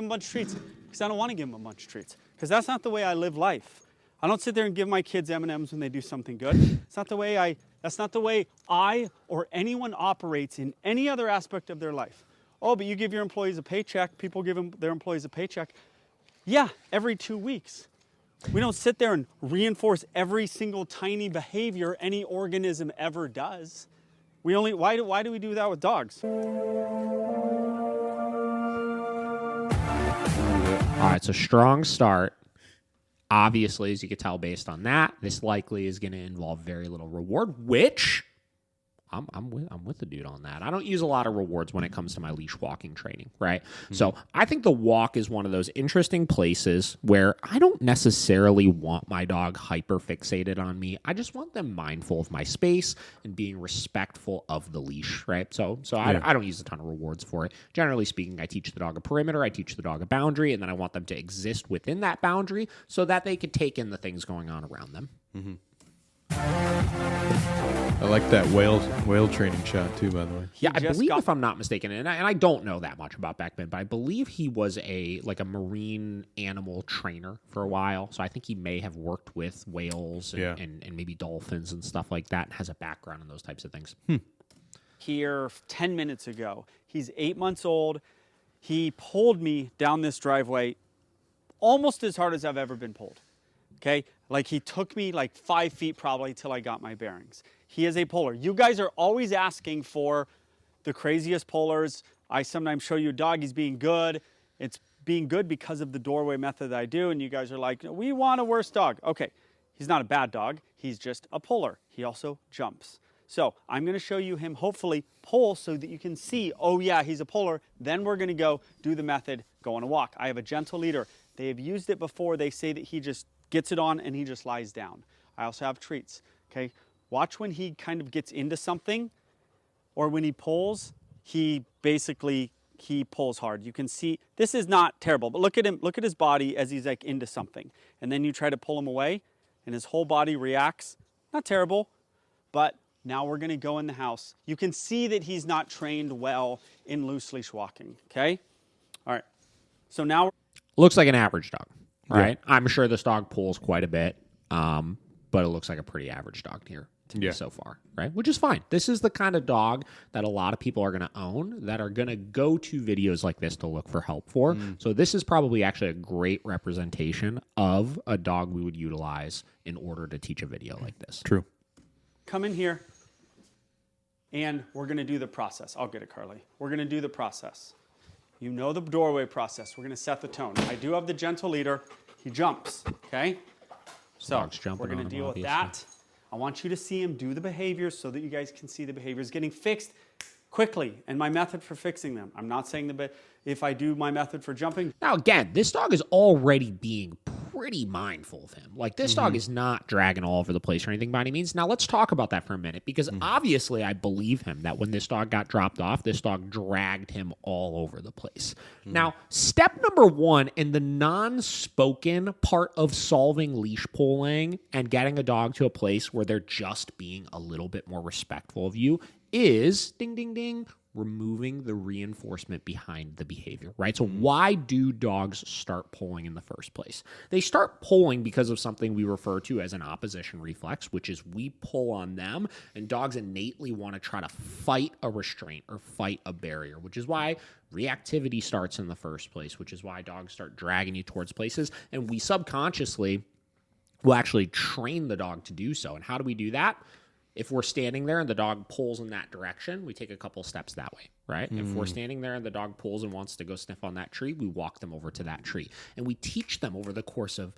him a bunch of treats? Because I don't want to give him a bunch of treats. Because that's not the way I live life. I don't sit there and give my kids M&Ms when they do something good. That's not the way I or anyone operates in any other aspect of their life. Oh, but you give your employees a paycheck. People give their employees a paycheck. Yeah, every 2 weeks. We don't sit there and reinforce every single tiny behavior any organism ever does. Why do we do that with dogs? All right, so strong start. Obviously, as you can tell based on that, this likely is going to involve very little reward, which I'm with the dude on that. I don't use a lot of rewards when it comes to my leash walking training, right? Mm-hmm. So I think the walk is one of those interesting places where I don't necessarily want my dog hyper fixated on me. I just want them mindful of my space and being respectful of the leash, right? So yeah. I don't use a ton of rewards for it. Generally speaking, I teach the dog a perimeter, I teach the dog a boundary, and then I want them to exist within that boundary so that they can take in the things going on around them. Mm-hmm. I like that whale training shot too, by the way. Yeah, I believe, if I'm not mistaken, and I don't know that much about Beckman, but I believe he was a marine animal trainer for a while. So I think he may have worked with whales and maybe dolphins and stuff like that, and has a background in those types of things. Here 10 minutes ago. He's 8 months old. He pulled me down this driveway almost as hard as I've ever been pulled. Okay? Like he took me like 5 feet probably till I got my bearings. He is a puller. You guys are always asking for the craziest pullers. I sometimes show you a dog, he's being good. It's being good because of the doorway method that I do, and you guys are like, we want a worse dog. Okay, he's not a bad dog. He's just a puller. He also jumps. So I'm going to show you him hopefully pull so that you can see, oh yeah, he's a puller. Then we're going to go do the method, go on a walk. I have a gentle leader. They have used it before. They say that he just gets it on and he just lies down. I also have treats, okay? Watch when he kind of gets into something or when he pulls, he pulls hard. You can see, this is not terrible, but look at him, look at his body as he's like into something. And then you try to pull him away and his whole body reacts. Not terrible, but now we're gonna go in the house. You can see that he's not trained well in loose leash walking, okay? All right, so now. Looks like an average dog, right? Yeah. I'm sure this dog pulls quite a bit, but it looks like a pretty average dog here to me so far, right? Which is fine. This is the kind of dog that a lot of people are going to own, that are going to go to videos like this to look for help for. So this is probably actually a great representation of a dog we would utilize in order to teach a video like this. True. Come in here, and we're going to do the process. I'll get it, Carly. We're going to do the process. You know the doorway process. We're going to set the tone. I do have the gentle leader. He jumps, okay? So we're going to deal with that. I want you to see him do the behaviors so that you guys can see the behaviors getting fixed quickly and my method for fixing them. I'm not saying if I do my method for jumping. Now, again, this dog is already being pretty mindful of him. Like, this dog is not dragging all over the place or anything by any means. Now, let's talk about that for a minute, because obviously I believe him that when this dog got dropped off, this dog dragged him all over the place. Now, step number one in the non-spoken part of solving leash pulling and getting a dog to a place where they're just being a little bit more respectful of you is, ding, ding, ding, removing the reinforcement behind the behavior, right? So why do dogs start pulling in the first place? They start pulling because of something we refer to as an opposition reflex, which is we pull on them, and dogs innately want to try to fight a restraint or fight a barrier, which is why reactivity starts in the first place, which is why dogs start dragging you towards places, and we subconsciously will actually train the dog to do so. And how do we do that? If we're standing there and the dog pulls in that direction, we take a couple steps that way, right? If we're standing there and the dog pulls and wants to go sniff on that tree, we walk them over to that tree. And we teach them over the course of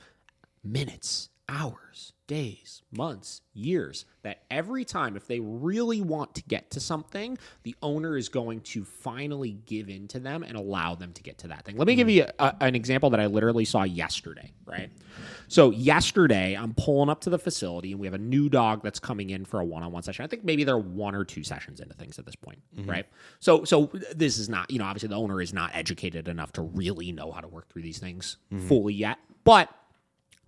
minutes, hours, days, months, years, that every time, if they really want to get to something, the owner is going to finally give in to them and allow them to get to that thing. Let me give you an example that I literally saw yesterday, right? So yesterday, I'm pulling up to the facility, and we have a new dog that's coming in for a one-on-one session. I think maybe they're 1 or 2 sessions into things at this point, right? So this is not, obviously the owner is not educated enough to really know how to work through these things fully yet, but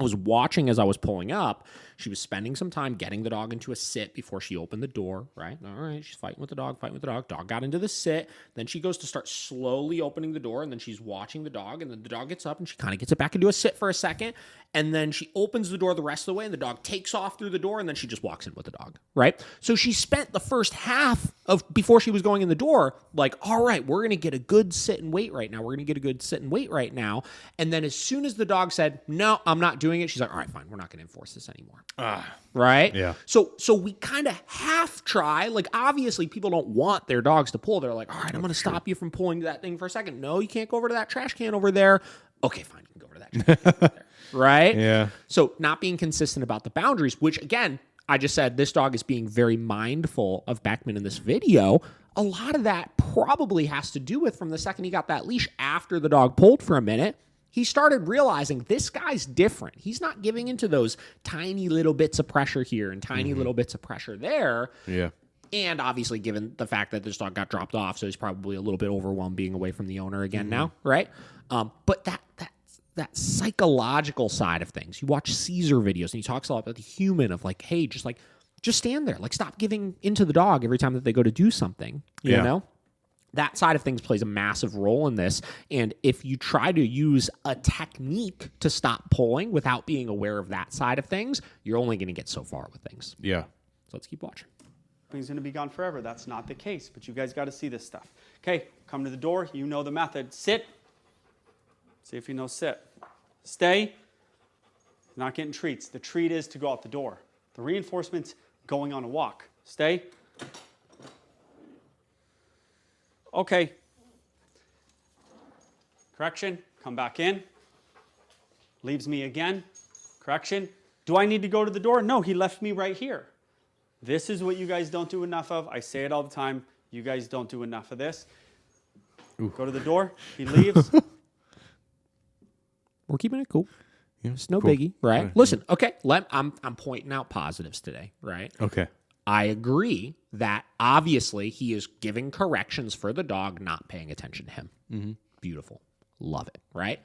I was watching as I was pulling up. She was spending some time getting the dog into a sit before she opened the door, right? All right, she's fighting with the dog. Dog got into the sit. Then she goes to start slowly opening the door, and then she's watching the dog, and then the dog gets up, and she kind of gets it back into a sit for a second, and then she opens the door the rest of the way, and the dog takes off through the door, and then she just walks in with the dog, right? So she spent the first half of, before she was going in the door, like, all right, we're going to get a good sit and wait right now. And then as soon as the dog said, no, I'm not doing it, she's like, all right, fine, we're not going to enforce this anymore. Right? Yeah. So we kind of half try. Like, obviously, people don't want their dogs to pull. They're like, all right, I'm going to stop you from pulling that thing for a second. No, you can't go over to that trash can over there. Okay, fine, you can go over to that trash can over there. Right? Yeah. So not being consistent about the boundaries, which, again, I just said this dog is being very mindful of Beckman in this video. A lot of that probably has to do with from the second he got that leash after the dog pulled for a minute, he started realizing this guy's different. He's not giving into those tiny little bits of pressure here and tiny little bits of pressure there. Yeah. And obviously, given the fact that this dog got dropped off, so he's probably a little bit overwhelmed being away from the owner again now, right? But that psychological side of things, you watch Caesar videos and he talks a lot about the human of like, hey, just stand there. Like, stop giving into the dog every time that they go to do something, you know? That side of things plays a massive role in this. And if you try to use a technique to stop pulling without being aware of that side of things, you're only going to get so far with things. Yeah. So let's keep watching. He's going to be gone forever. That's not the case, but you guys got to see this stuff. Okay, come to the door. You know the method. Sit. See if you know sit. Stay. Not getting treats. The treat is to go out the door. The reinforcement's going on a walk. Stay. Okay. Correction. Come back in. Leaves me again. Correction. Do I need to go to the door? No, he left me right here. This is what you guys don't do enough of. I say it all the time. You guys don't do enough of this. Ooh. Go to the door. He leaves. We're keeping it cool. Yeah, it's no cool. biggie, right? Right. Listen, okay, I'm pointing out positives today, right? Okay. I agree that obviously he is giving corrections for the dog not paying attention to him. Mm-hmm. Beautiful. Love it, right?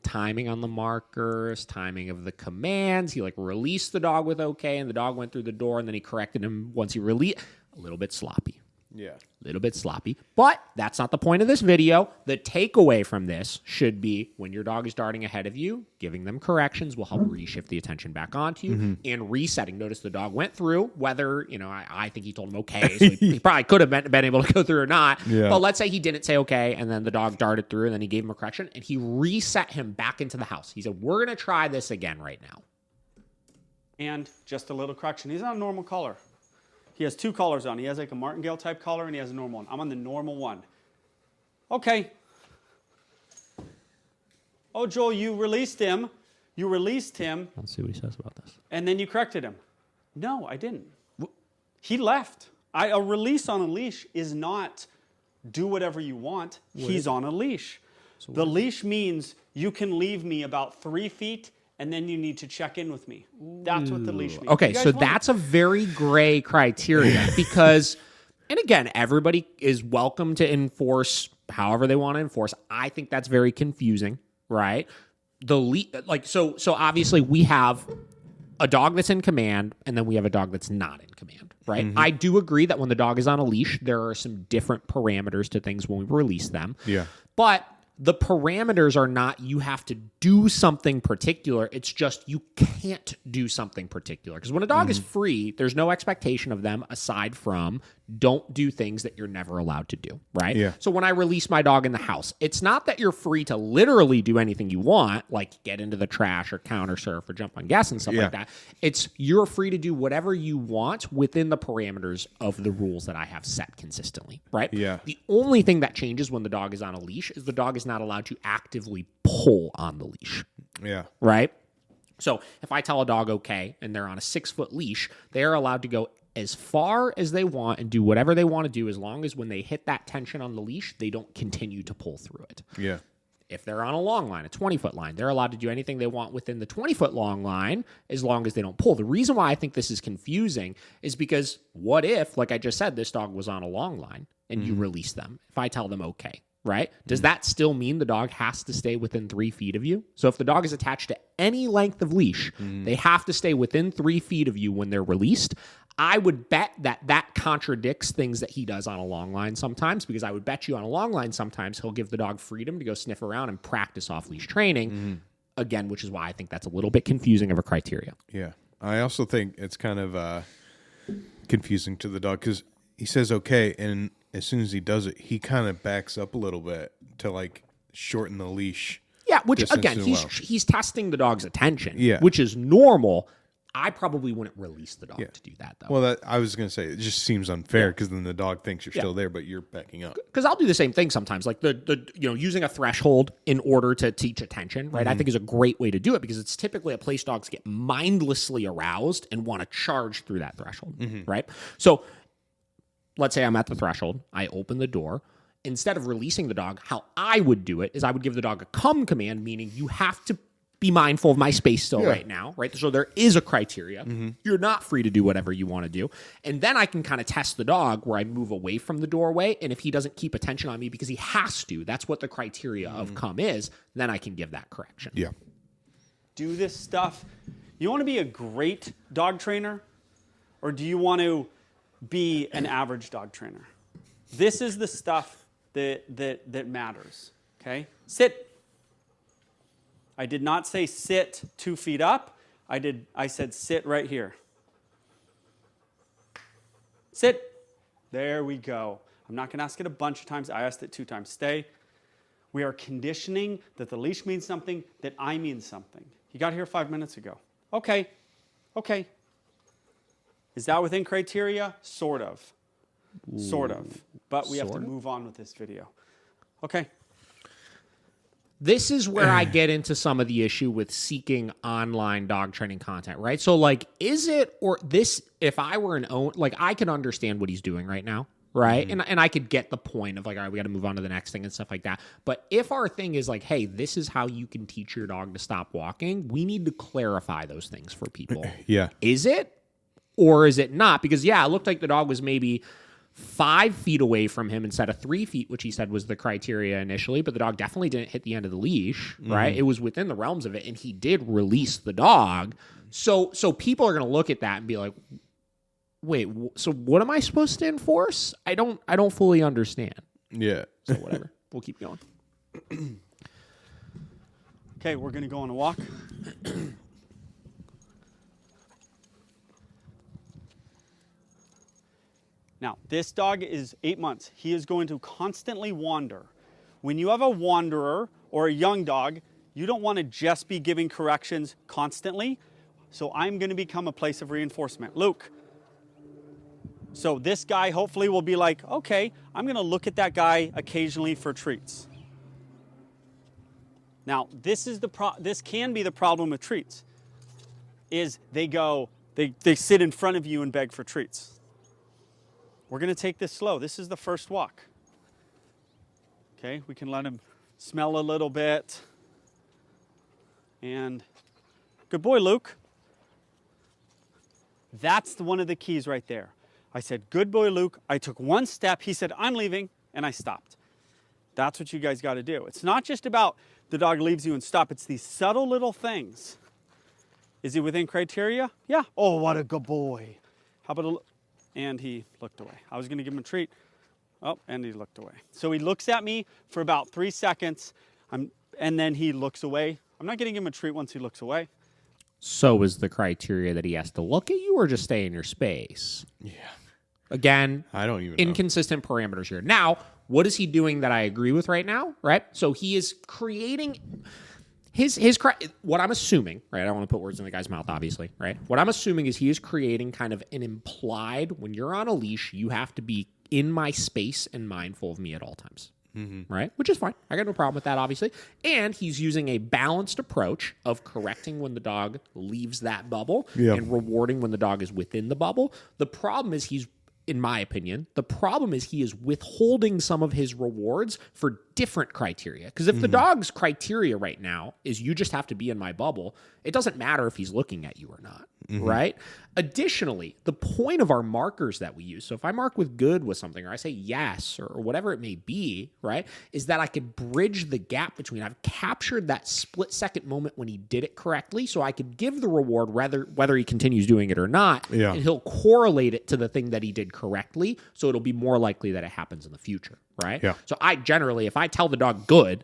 Timing on the markers, timing of the commands. He released the dog with okay, and the dog went through the door, and then he corrected him once he released. A little bit sloppy. Yeah. A little bit sloppy. But that's not the point of this video. The takeaway from this should be when your dog is darting ahead of you, giving them corrections will help reshift the attention back onto you and resetting. Notice the dog went through, whether, I think he told him okay, so he probably could have been able to go through or not. Yeah. But let's say he didn't say okay, and then the dog darted through, and then he gave him a correction, and he reset him back into the house. He said, we're going to try this again right now. And just a little correction. He's on a normal collar. He has two collars on. He has like a martingale type collar, and he has a normal one. I'm on the normal one. Okay. Oh, Joel, you released him. Let's see what he says about this. And then you corrected him. No, I didn't. He left. A release on a leash is not do whatever you want. He's on a leash. So the leash means you can leave me about 3 feet, and then you need to check in with me. That's what the leash means. Okay, so that's a very gray criteria because, and again, everybody is welcome to enforce however they want to enforce. I think that's very confusing, right? So obviously we have a dog that's in command, and then we have a dog that's not in command, right? Mm-hmm. I do agree that when the dog is on a leash, there are some different parameters to things when we release them. Yeah. But the parameters are not you have to do something particular. It's just you can't do something particular. Because when a dog is free, there's no expectation of them aside from don't do things that you're never allowed to do, right? Yeah. So when I release my dog in the house, it's not that you're free to literally do anything you want, like get into the trash or counter surf or jump on gas and stuff like that. It's you're free to do whatever you want within the parameters of the rules that I have set consistently, right? Yeah. The only thing that changes when the dog is on a leash is the dog is not allowed to actively pull on the leash. Yeah. Right? So if I tell a dog okay and they're on a 6-foot leash, they are allowed to go as far as they want and do whatever they want to do as long as when they hit that tension on the leash, they don't continue to pull through it. Yeah. If they're on a long line, a 20-foot line, they're allowed to do anything they want within the 20-foot long line as long as they don't pull. The reason why I think this is confusing is because what if, like I just said, this dog was on a long line and you release them? If I tell them okay, right? Does that still mean the dog has to stay within 3 feet of you? So if the dog is attached to any length of leash, they have to stay within 3 feet of you when they're released. I would bet that contradicts things that he does on a long line sometimes, because I would bet you on a long line sometimes he'll give the dog freedom to go sniff around and practice off-leash training, again, which is why I think that's a little bit confusing of a criteria. Yeah. I also think it's kind of confusing to the dog because he says okay, and as soon as he does it, he kind of backs up a little bit to like shorten the leash. Yeah, which distance again, as he's well. he's testing the dog's attention, Yeah. which is normal. I probably wouldn't release the dog to do that, though. Well, I was going to say, it just seems unfair because then the dog thinks you're still there, but you're backing up. Because I'll do the same thing sometimes, like the using a threshold in order to teach attention, right? I think is a great way to do it because it's typically a place dogs get mindlessly aroused and want to charge through that threshold, right? So let's say I'm at the threshold, I open the door. Instead of releasing the dog, how I would do it is I would give the dog a come command, meaning you have to be mindful of my space still right now, right? So there is a criteria. You're not free to do whatever you want to do. And then I can kind of test the dog where I move away from the doorway. And if he doesn't keep attention on me because he has to, that's what the criteria of come is, then I can give that correction. Yeah. Do this stuff. You want to be a great dog trainer, or do you want to be an average dog trainer? This is the stuff that matters, okay? Sit. I did not say sit 2 feet up. I said sit right here. Sit. There we go. I'm not going to ask it a bunch of times. I asked it 2 times. Stay. We are conditioning that the leash means something, that I mean something. You got here 5 minutes ago. Okay. Is that within criteria? Sort of. Sort of. But we have to move on with this video. Okay. This is where I get into some of the issue with seeking online dog training content, right? So, like, is it, or this, if I were an owner, like, I can understand what he's doing right now, right? And I could get the point of, like, all right, we got to move on to the next thing and stuff like that. But if our thing is, like, hey, this is how you can teach your dog to stop walking, we need to clarify those things for people. Yeah. Is it, or is it not? Because, yeah, it looked like the dog was maybe 5 feet away from him instead of 3 feet, which he said was the criteria initially, but the dog definitely didn't hit the end of the leash, right? It was within the realms of it, and he did release the dog. So people are going to look at that and be like, wait, so what am I supposed to enforce? I don't fully understand. Yeah. So whatever. We'll keep going. Okay, we're going to go on a walk. Now, this dog is 8 months. He is going to constantly wander. When you have a wanderer or a young dog, you don't want to just be giving corrections constantly. So I'm going to become a place of reinforcement. Luke. So this guy hopefully will be like, okay, I'm going to look at that guy occasionally for treats. Now, this can be the problem with treats, is they sit in front of you and beg for treats. We're going to take this slow. This is the first walk. Okay, we can let him smell a little bit. And good boy, Luke. That's one of the keys right there. I said, good boy, Luke. I took one step. He said, I'm leaving, and I stopped. That's what you guys got to do. It's not just about the dog leaves you and stop. It's these subtle little things. Is he within criteria? Yeah. Oh, what a good boy. How about and he looked away. I was going to give him a treat. Oh, and he looked away. So he looks at me for about 3 seconds, and then he looks away. I'm not getting him a treat once he looks away. So is the criteria that he has to look at you or just stay in your space? Yeah. Again, I don't even know. Inconsistent parameters here. Now, what is he doing that I agree with right now, right? So he is creating what I'm assuming, right? I don't want to put words in the guy's mouth, obviously, right? What I'm assuming is he is creating kind of an implied, when you're on a leash, you have to be in my space and mindful of me at all times, right? Which is fine. I got no problem with that, obviously. And he's using a balanced approach of correcting when the dog leaves that bubble and rewarding when the dog is within the bubble. The problem is in my opinion, the problem is he is withholding some of his rewards for different criteria. Because if the dog's criteria right now is you just have to be in my bubble, it doesn't matter if he's looking at you or not. right? Additionally, the point of our markers that we use, so if I mark with good with something, or I say yes, or whatever it may be, right, is that I could bridge the gap between, I've captured that split second moment when he did it correctly, so I could give the reward whether he continues doing it or not, and he'll correlate it to the thing that he did correctly, so it'll be more likely that it happens in the future, right? Yeah. So I generally, if I tell the dog good,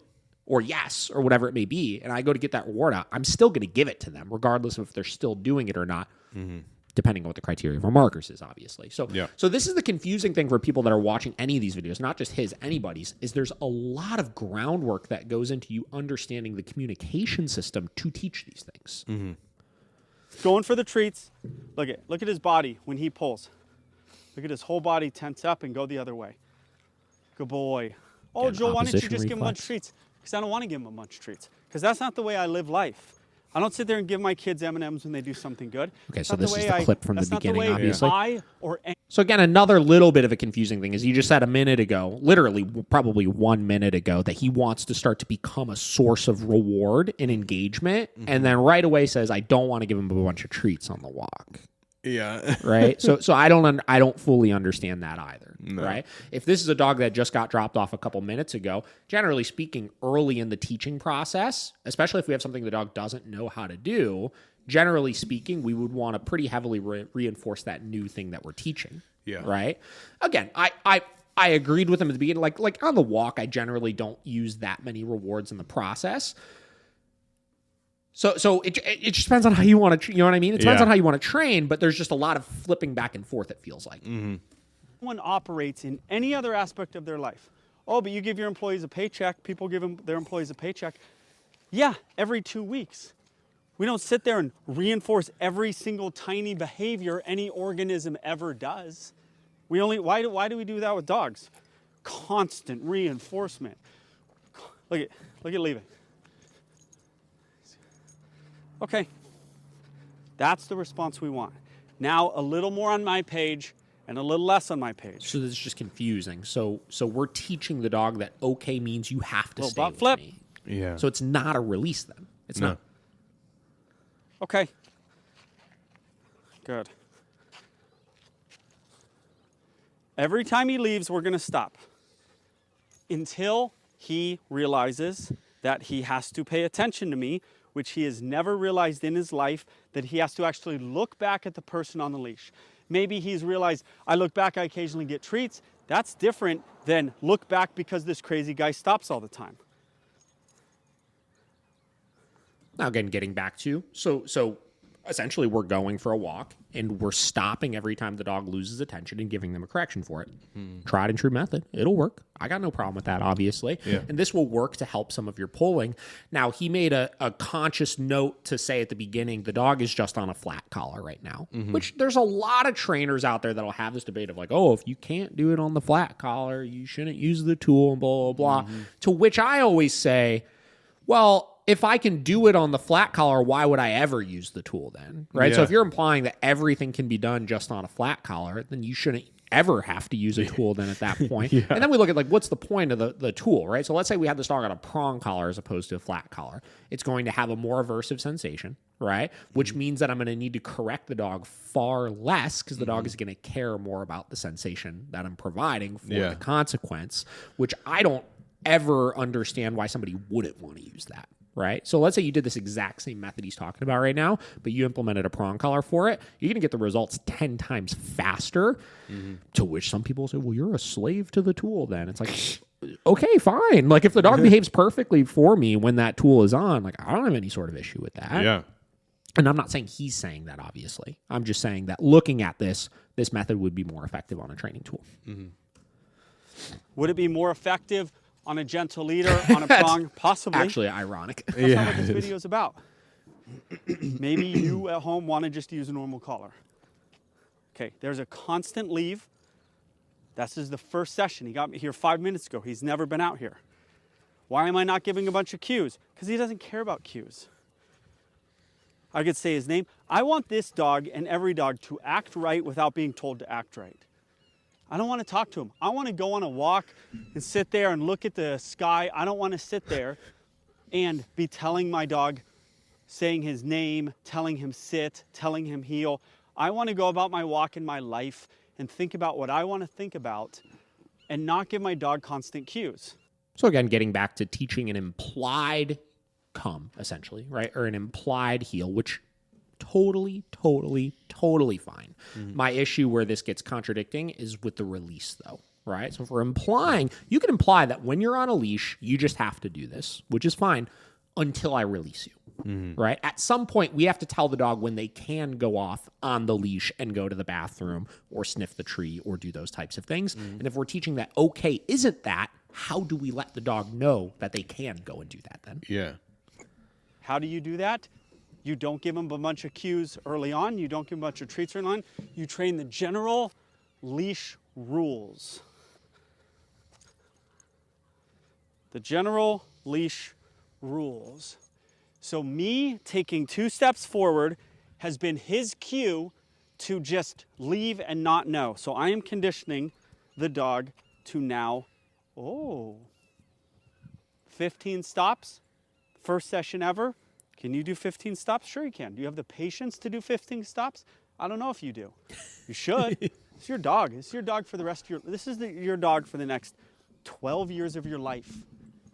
or yes, or whatever it may be, and I go to get that reward out, I'm still going to give it to them, regardless of if they're still doing it or not, depending on what the criteria for markers is, obviously. So this is the confusing thing for people that are watching any of these videos, not just his, anybody's, is there's a lot of groundwork that goes into you understanding the communication system to teach these things. Going for the treats. Look at his body when he pulls. Look at his whole body tense up and go the other way. Good boy. Oh, Joel, why don't you just give him a bunch of treats? Because I don't want to give him a bunch of treats. Because that's not the way I live life. I don't sit there and give my kids M&Ms when they do something good. Okay, so this is the clip from the beginning, obviously. Yeah. So again, another little bit of a confusing thing is you just said a minute ago, literally probably 1 minute ago, that he wants to start to become a source of reward and engagement, and then right away says, I don't want to give him a bunch of treats on the walk. Yeah. Right. So I don't fully understand that either. No. Right. If this is a dog that just got dropped off a couple minutes ago, generally speaking, early in the teaching process, especially if we have something the dog doesn't know how to do, generally speaking, we would want to pretty heavily reinforce that new thing that we're teaching. Yeah. Right. Again, I agreed with him at the beginning. Like on the walk, I generally don't use that many rewards in the process. So it just depends on how you want to, you know what I mean? It depends on how you want to train, but there's just a lot of flipping back and forth, it feels like. One operates in any other aspect of their life. Oh, but you give your employees a paycheck. People give their employees a paycheck. Yeah, every 2 weeks. We don't sit there and reinforce every single tiny behavior any organism ever does. Why do we do that with dogs? Constant reinforcement. Look at leaving. Okay, that's the response we want. Now a little more on my page and a little less on my page. So this is just confusing. So we're teaching the dog that okay means you have to stay with flip. me. Yeah. So it's not a release then. It's not. Okay. Good. Every time he leaves, we're going to stop until he realizes that he has to pay attention to me, which he has never realized in his life, that he has to actually look back at the person on the leash. Maybe he's realized, I look back, I occasionally get treats. That's different than look back because this crazy guy stops all the time. Now again, getting back to, so essentially we're going for a walk and we're stopping every time the dog loses attention and giving them a correction for it. Tried and true method. It'll work. I got no problem with that, obviously. Yeah. And this will work to help some of your pulling. Now, he made a conscious note to say at the beginning, the dog is just on a flat collar right now, which there's a lot of trainers out there that'll have this debate of like, oh, if you can't do it on the flat collar, you shouldn't use the tool and blah, blah, blah. To which I always say, well, if I can do it on the flat collar, why would I ever use the tool then? Right? Yeah. So if you're implying that everything can be done just on a flat collar, then you shouldn't ever have to use a tool then at that point. And then we look at like, what's the point of the tool, right? So let's say we have this dog on a prong collar as opposed to a flat collar. It's going to have a more aversive sensation, right? Which means that I'm going to need to correct the dog far less because the dog is going to care more about the sensation that I'm providing for the consequence, which I don't ever understand why somebody wouldn't want to use that. Right? So let's say you did this exact same method he's talking about right now, but you implemented a prong collar for it. You're going to get the results 10 times faster, to which some people say, well, you're a slave to the tool then. It's like, okay, fine. Like if the dog behaves perfectly for me when that tool is on, like I don't have any sort of issue with that. Yeah. And I'm not saying he's saying that, obviously. I'm just saying that looking at this method would be more effective on a training tool. Would it be more effective on a gentle leader, on a prong? Possibly. Actually ironic. That's not what this video is about. Maybe you at home want to just use a normal collar. Okay, there's a constant leave. This is the first session. He got me here 5 minutes ago. He's never been out here. Why am I not giving a bunch of cues? Because he doesn't care about cues. I could say his name. I want this dog and every dog to act right without being told to act right. I don't want to talk to him. I want to go on a walk and sit there and look at the sky. I don't want to sit there and be telling my dog, saying his name, telling him sit, telling him heel. I want to go about my walk in my life and think about what I want to think about and not give my dog constant cues. So again, getting back to teaching an implied come, essentially, right? Or an implied heel, which totally fine. My issue where this gets contradicting is with the release, though, right? So if we're implying, you can imply that when you're on a leash, you just have to do this, which is fine until I release you, right? At some point, we have to tell the dog when they can go off on the leash and go to the bathroom or sniff the tree or do those types of things. And if we're teaching that okay isn't that, how do we let the dog know that they can go and do that then? Yeah. How do you do that? You don't give them a bunch of cues early on. You don't give them a bunch of treats early on. You train the general leash rules. The general leash rules. So me taking 2 steps forward has been his cue to just leave and not know. So I am conditioning the dog to now, 15 stops, first session ever. Can you do 15 stops? Sure you can. Do you have the patience to do 15 stops? I don't know if you do. You should. It's your dog. It's your dog for the rest of your dog for the next 12 years of your life.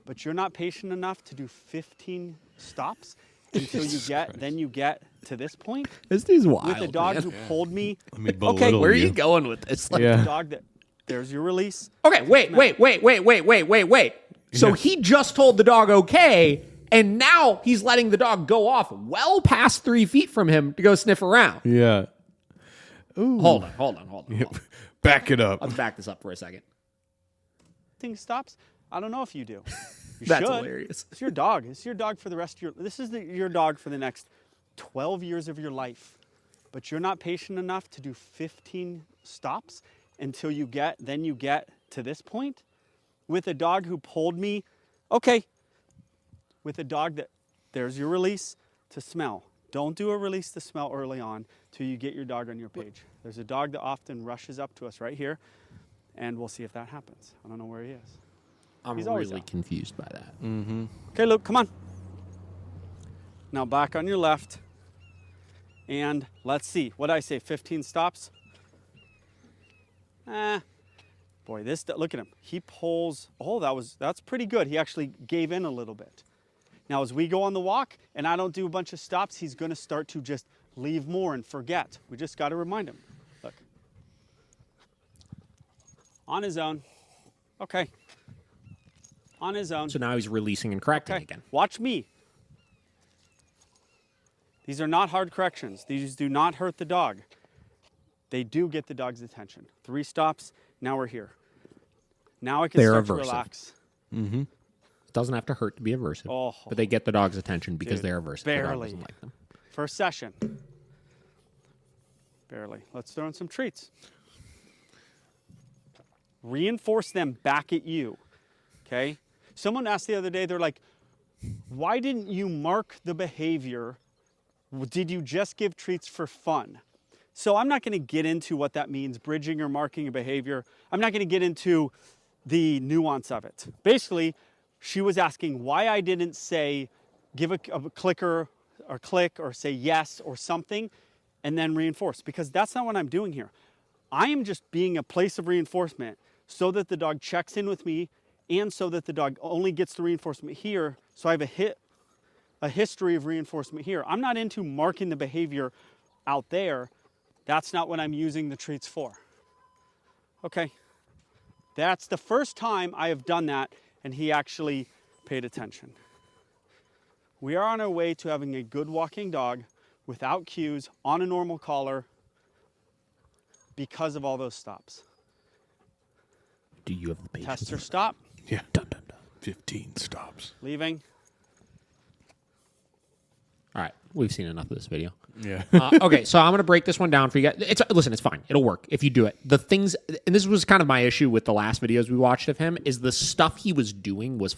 But you're not patient enough to do 15 stops until you get to this point. This dude's wild. With the dog who pulled me. Okay, where are you going with this? The dog that, there's your release. Okay, wait. So he just told the dog okay, and now he's letting the dog go off well past 3 feet from him to go sniff around. Yeah. Ooh. Hold on. Back it up. Let's back this up for a second. Thing stops. I don't know if you do. You That's should. hilarious. It's your dog. It's your dog for the rest of your dog for the next 12 years of your life. But you're not patient enough to do 15 stops until you get to this point. With a dog who pulled me, okay. With a dog that, there's your release to smell. Don't do a release to smell early on till you get your dog on your page. There's a dog that often rushes up to us right here, and we'll see if that happens. I don't know where he is. I'm really confused by that. Okay, Luke, come on. Now back on your left. And let's see. What did I say? 15 stops? Boy, look at him. He pulls. That's pretty good. He actually gave in a little bit. Now, as we go on the walk and I don't do a bunch of stops, he's going to start to just leave more and forget. We just got to remind him. Look. On his own. Okay. On his own. So now he's releasing and correcting again. Watch me. These are not hard corrections. These do not hurt the dog. They do get the dog's attention. 3 stops. Now we're here. Now I can start to relax. Mm-hmm. It doesn't have to hurt to be aversive. But they get the dog's attention because they're aversive. Barely. The dog doesn't like them. First session. Barely. Let's throw in some treats. Reinforce them back at you. Okay? Someone asked the other day, they're like, why didn't you mark the behavior? Did you just give treats for fun? So I'm not going to get into what that means, bridging or marking a behavior. I'm not going to get into the nuance of it. Basically, she was asking why I didn't say, give a clicker or click or say yes or something and then reinforce, because that's not what I'm doing here. I am just being a place of reinforcement so that the dog checks in with me and so that the dog only gets the reinforcement here. So I have a history of reinforcement here. I'm not into marking the behavior out there. That's not what I'm using the treats for. Okay. That's the first time I have done that and he actually paid attention. We are on our way to having a good walking dog without cues on a normal collar because of all those stops. Do you have the patience? Test or stop. Yeah. Dun, dun, dun. 15 stops. Leaving. All right, we've seen enough of this video. Yeah. Okay, so I'm going to break this one down for you guys. Listen, it's fine. It'll work if you do it. The things, and this was kind of my issue with the last videos we watched of him, is the stuff he was doing was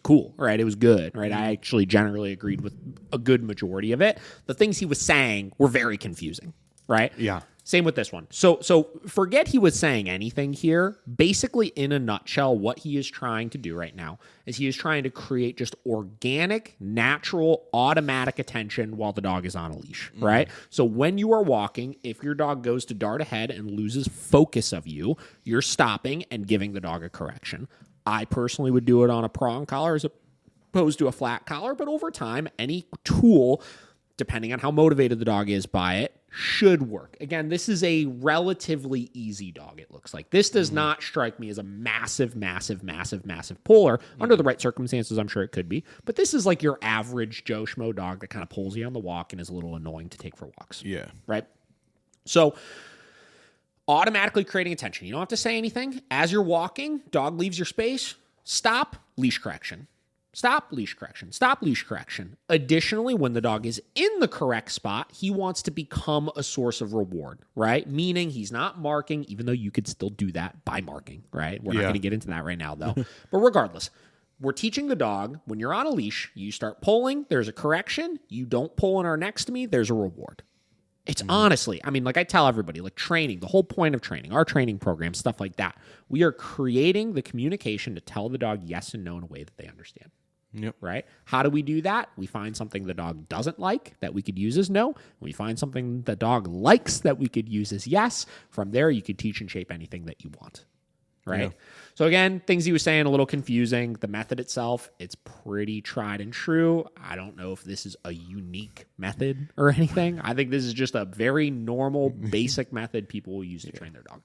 cool, right? It was good, right? I actually generally agreed with a good majority of it. The things he was saying were very confusing, right? Yeah. Same with this one. So forget he was saying anything here. Basically, in a nutshell, what he is trying to do right now is he is trying to create just organic, natural, automatic attention while the dog is on a leash, right? So when you are walking, if your dog goes to dart ahead and loses focus of you, you're stopping and giving the dog a correction. I personally would do it on a prong collar as opposed to a flat collar, but over time, any tool, depending on how motivated the dog is by it, should work. Again, this is a relatively easy dog, it looks like. This does not strike me as a massive puller. Under the right circumstances, I'm sure it could be. But this is like your average Joe Schmo dog that kind of pulls you on the walk and is a little annoying to take for walks. Yeah. Right? So, automatically creating attention. You don't have to say anything. As you're walking, dog leaves your space, stop, leash correction. Stop, leash correction. Stop, leash correction. Additionally, when the dog is in the correct spot, he wants to become a source of reward, right? Meaning he's not marking, even though you could still do that by marking, right? We're not going to get into that right now, though. But regardless, we're teaching the dog, when you're on a leash, you start pulling, there's a correction. You don't pull and are next to me, there's a reward. It's honestly, I mean, like I tell everybody, like training, the whole point of training, our training program, stuff like that, we are creating the communication to tell the dog yes and no in a way that they understand. Yep. Right? How do we do that? We find something the dog doesn't like that we could use as no. We find something the dog likes that we could use as yes. From there, you could teach and shape anything that you want. Right? Yeah. So again, things he was saying, a little confusing. The method itself, it's pretty tried and true. I don't know if this is a unique method or anything. I think this is just a very normal, basic method people will use to train their dog.